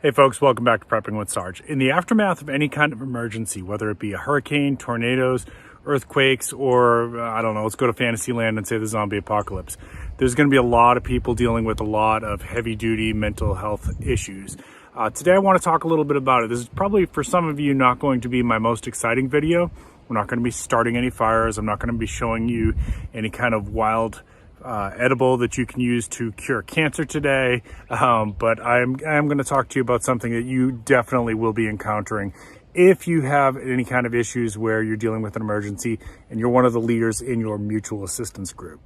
Hey folks, welcome back to Prepping with Sarge. In the aftermath of any kind of emergency, whether it be a hurricane, tornadoes, earthquakes, or I don't know, let's go to Fantasyland and say the zombie apocalypse, there's going to be a lot of people dealing with a lot of heavy-duty mental health issues. Today I want to talk a little bit about it. This is probably for some of you not going to be my most exciting video. We're not going to be starting any fires. I'm not going to be showing you any kind of wild edible that you can use to cure cancer today, but I'm going to talk to you about something that you definitely will be encountering if you have any kind of issues where you're dealing with an emergency and you're one of the leaders in your mutual assistance group.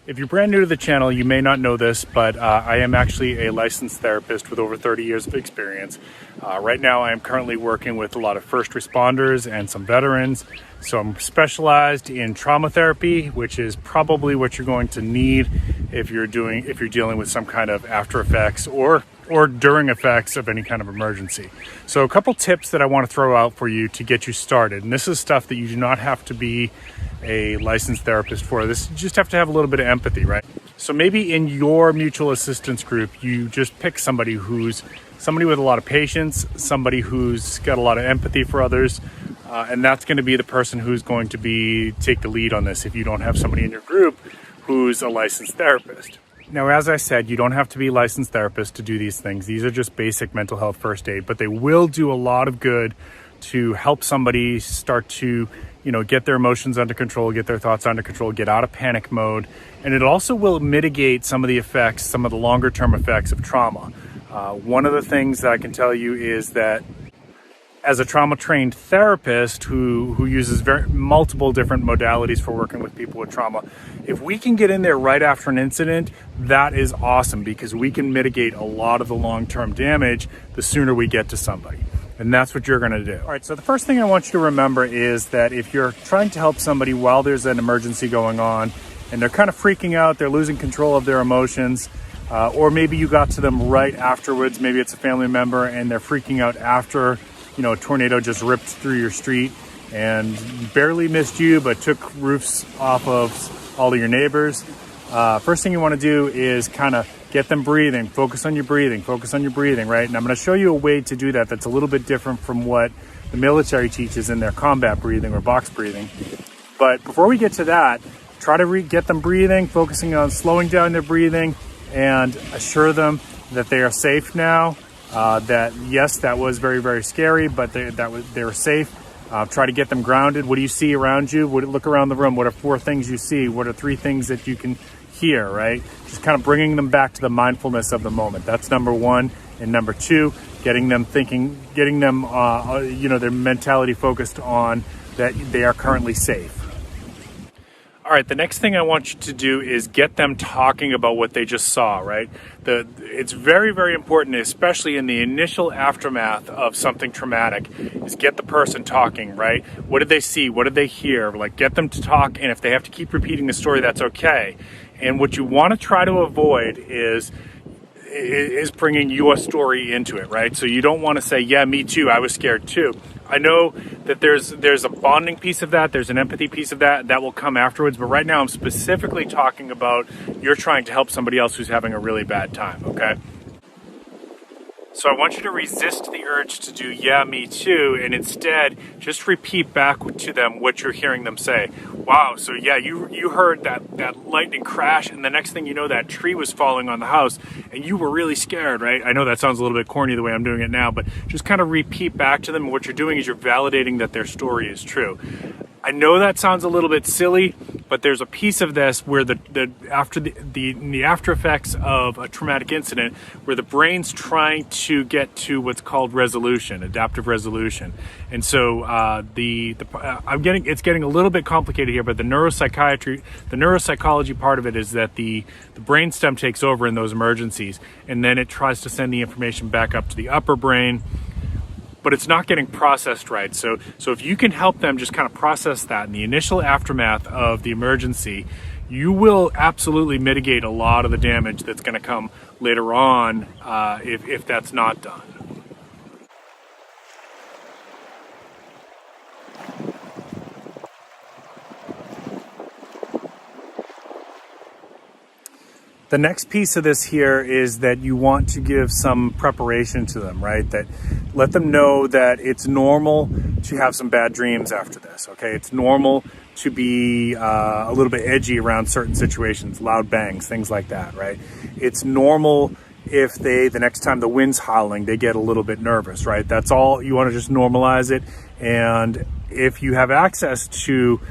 If you're brand new to the channel, you may not know this, but I am actually a licensed therapist with over 30 years of experience. Right now, I am currently working with a lot of first responders and some veterans. So I'm specialized in trauma therapy, which is probably what you're going to need if you're dealing with some kind of after effects or during effects of any kind of emergency. So a couple tips that I want to throw out for you to get you started. And this is stuff that you do not have to be a licensed therapist for. This, you just have to have a little bit of empathy, right? So maybe in your mutual assistance group, you just pick somebody with a lot of patience, somebody who's got a lot of empathy for others, and that's going to be the person who's going to take the lead on this if you don't have somebody in your group who's a licensed therapist. Now, as I said, you don't have to be a licensed therapist to do these things. These are just basic mental health first aid, but they will do a lot of good to help somebody start to, get their emotions under control, get their thoughts under control, get out of panic mode. And it also will mitigate some of the effects, some of the longer term effects of trauma. One of the things that I can tell you is that as a trauma-trained therapist who uses multiple different modalities for working with people with trauma, if we can get in there right after an incident, that is awesome because we can mitigate a lot of the long-term damage the sooner we get to somebody. And that's what you're going to do. All right, so the first thing I want you to remember is that if you're trying to help somebody while there's an emergency going on and they're kind of freaking out, they're losing control of their emotions, or maybe you got to them right afterwards, maybe it's a family member and they're freaking out after a tornado just ripped through your street and barely missed you, but took roofs off of all of your neighbors. First thing you want to do is kind of get them breathing, focus on your breathing, right? And I'm going to show you a way to do that that's a little bit different from what the military teaches in their combat breathing or box breathing. But before we get to that, try to get them breathing, focusing on slowing down their breathing and assure them that they are safe now. That yes, that was very, very scary, but they were safe. Try to get them grounded. What do you see around you? Look around the room. What are 4 things you see? What are 3 things that you can hear, right? Just kind of bringing them back to the mindfulness of the moment. That's number 1. And number 2, getting them thinking, getting them, their mentality focused on that they are currently safe. All right, the next thing I want you to do is get them talking about what they just saw, right? It's very, very important, especially in the initial aftermath of something traumatic, is get the person talking, right? What did they see? What did they hear? Like, get them to talk, and if they have to keep repeating the story, that's okay. And what you want to try to avoid is bringing your story into it, right? So you don't want to say, yeah, me too, I was scared too. I know that there's a bonding piece of that, there's an empathy piece of that will come afterwards, but right now I'm specifically talking about you're trying to help somebody else who's having a really bad time, okay? So I want you to resist the urge to do, yeah, me too, and instead just repeat back to them what you're hearing them say. Wow, so yeah, you heard that lightning crash, and the next thing you know, that tree was falling on the house, and you were really scared, right? I know that sounds a little bit corny the way I'm doing it now, but just kind of repeat back to them. What you're doing is you're validating that their story is true. I know that sounds a little bit silly, but there's a piece of this where after the after effects of a traumatic incident, where the brain's trying to get to what's called resolution, adaptive resolution, and so it's getting a little bit complicated here. But the neuropsychology part of it is that the brainstem takes over in those emergencies, and then it tries to send the information back up to the upper brain. But it's not getting processed right. So if you can help them just kind of process that in the initial aftermath of the emergency, you will absolutely mitigate a lot of the damage that's going to come later on if that's not done. The next piece of this here is that you want to give some preparation to them, right? That let them know that it's normal to have some bad dreams after this, okay? It's normal to be a little bit edgy around certain situations, loud bangs, things like that, right? It's normal if the next time the wind's howling, they get a little bit nervous, right? That's all. You want to just normalize it. And if you have access to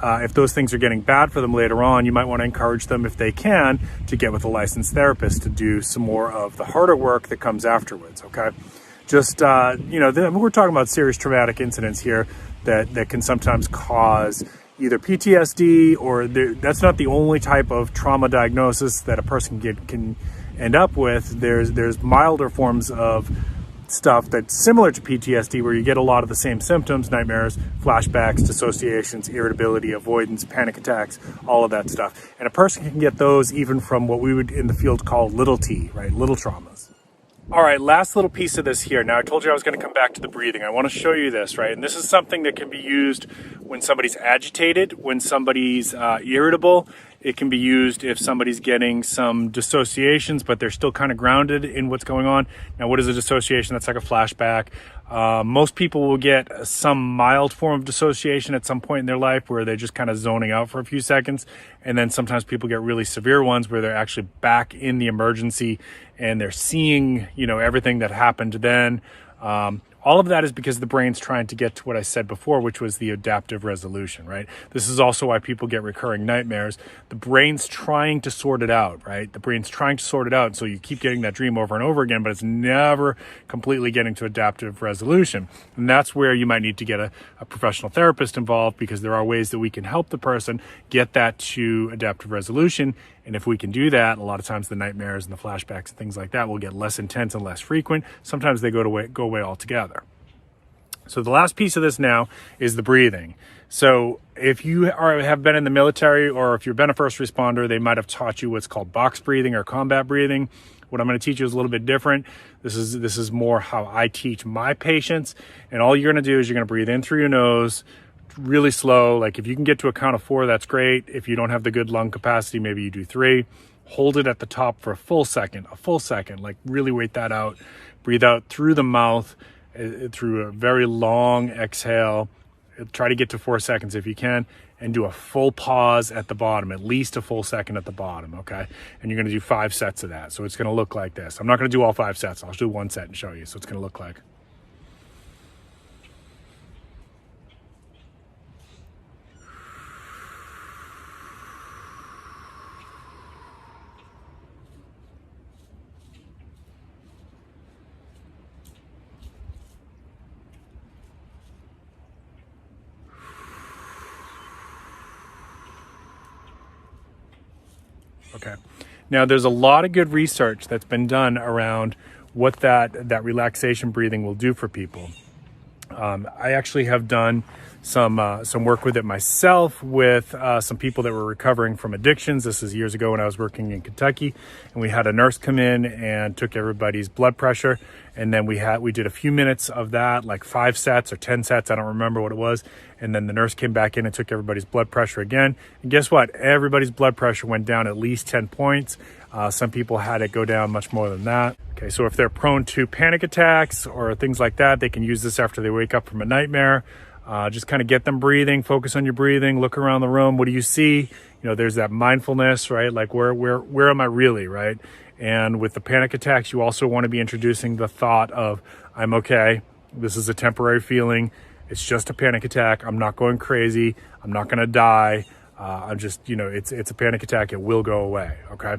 if those things are getting bad for them later on, you might want to encourage them, if they can, to get with a licensed therapist to do some more of the harder work that comes afterwards, okay? Just, we're talking about serious traumatic incidents here that can sometimes cause either PTSD or that's not the only type of trauma diagnosis that a person can end up with. There's milder forms of stuff that's similar to PTSD where you get a lot of the same symptoms: nightmares, flashbacks, dissociations, irritability, avoidance, panic attacks, all of that stuff. And a person can get those even from what we would in the field call little t, right? Little traumas. All right, last little piece of this here. Now, I told you I was going to come back to the breathing. I want to show you this, right? And this is something that can be used when somebody's agitated, when somebody's irritable. It can be used if somebody's getting some dissociations, but they're still kind of grounded in what's going on. Now, what is a dissociation? That's like a flashback. Most people will get some mild form of dissociation at some point in their life where they're just kind of zoning out for a few seconds. And then sometimes people get really severe ones where they're actually back in the emergency and they're seeing, everything that happened then. All of that is because the brain's trying to get to what I said before, which was the adaptive resolution, right? This is also why people get recurring nightmares. The brain's trying to sort it out, right? The brain's trying to sort it out. So you keep getting that dream over and over again, but it's never completely getting to adaptive resolution. And that's where you might need to get a professional therapist involved, because there are ways that we can help the person get that to adaptive resolution. And if we can do that, a lot of times the nightmares and the flashbacks and things like that will get less intense and less frequent. Sometimes they go away altogether. So the last piece of this now is the breathing. So if you have been in the military, or if you've been a first responder, they might have taught you what's called box breathing or combat breathing. What I'm going to teach you is a little bit different. This is more how I teach my patients. And all you're going to do is you're going to breathe in through your nose, really slow. Like if you can get to a count of 4, that's great. If you don't have the good lung capacity, maybe you do 3. Hold it at the top for a full second, like really wait that out. Breathe out through the mouth, through a very long exhale. Try to get to 4 seconds if you can, and do a full pause at the bottom, at least a full second at the bottom, okay? And you're gonna do 5 sets of that. So it's gonna look like this. I'm not gonna do all 5 sets. I'll do 1 set and show you. So it's gonna look like. Okay. Now, there's a lot of good research that's been done around what that relaxation breathing will do for people. I actually have done some work with it myself with some people that were recovering from addictions. This is years ago when I was working in Kentucky, and we had a nurse come in and took everybody's blood pressure. And then we did a few minutes of that, like 5 sets or 10 sets. I don't remember what it was. And then the nurse came back in and took everybody's blood pressure again. And guess what? Everybody's blood pressure went down at least 10 points. Some people had it go down much more than that. Okay, so if they're prone to panic attacks or things like that, they can use this after they wake up from a nightmare. Just kind of get them breathing, focus on your breathing, look around the room. What do you see? There's that mindfulness, right? Like where am I really, right? And with the panic attacks, you also want to be introducing the thought of, I'm okay. This is a temporary feeling. It's just a panic attack. I'm not going crazy. I'm not going to die. I'm just, it's a panic attack. It will go away. Okay.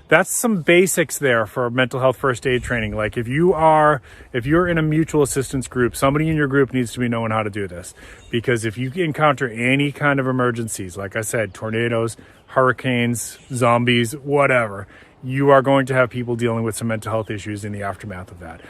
That's some basics there for mental health first aid training. Like if you're in a mutual assistance group, somebody in your group needs to be knowing how to do this, because if you encounter any kind of emergencies, like I said, tornadoes, hurricanes, zombies, whatever, you are going to have people dealing with some mental health issues in the aftermath of that,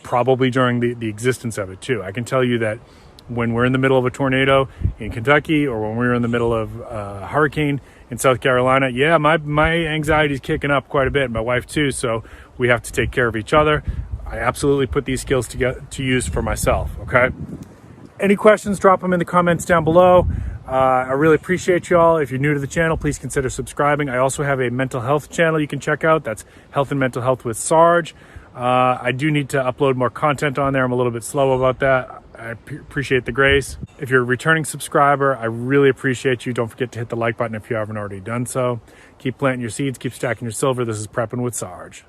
probably during the existence of it too. I can tell you that when we're in the middle of a tornado in Kentucky, or when we're in the middle of a hurricane in South Carolina, yeah, my anxiety is kicking up quite a bit, my wife too, so we have to take care of each other. I absolutely put these skills to use for myself, okay? Any questions, drop them in the comments down below. I really appreciate y'all. If you're new to the channel, please consider subscribing. I also have a mental health channel you can check out. That's Health and Mental Health with Sarge. I do need to upload more content on there. I'm a little bit slow about that. I appreciate the grace. If you're a returning subscriber, I really appreciate you. Don't forget to hit the like button if you haven't already done so. Keep planting your seeds, keep stacking your silver. This is Prepping with Sarge.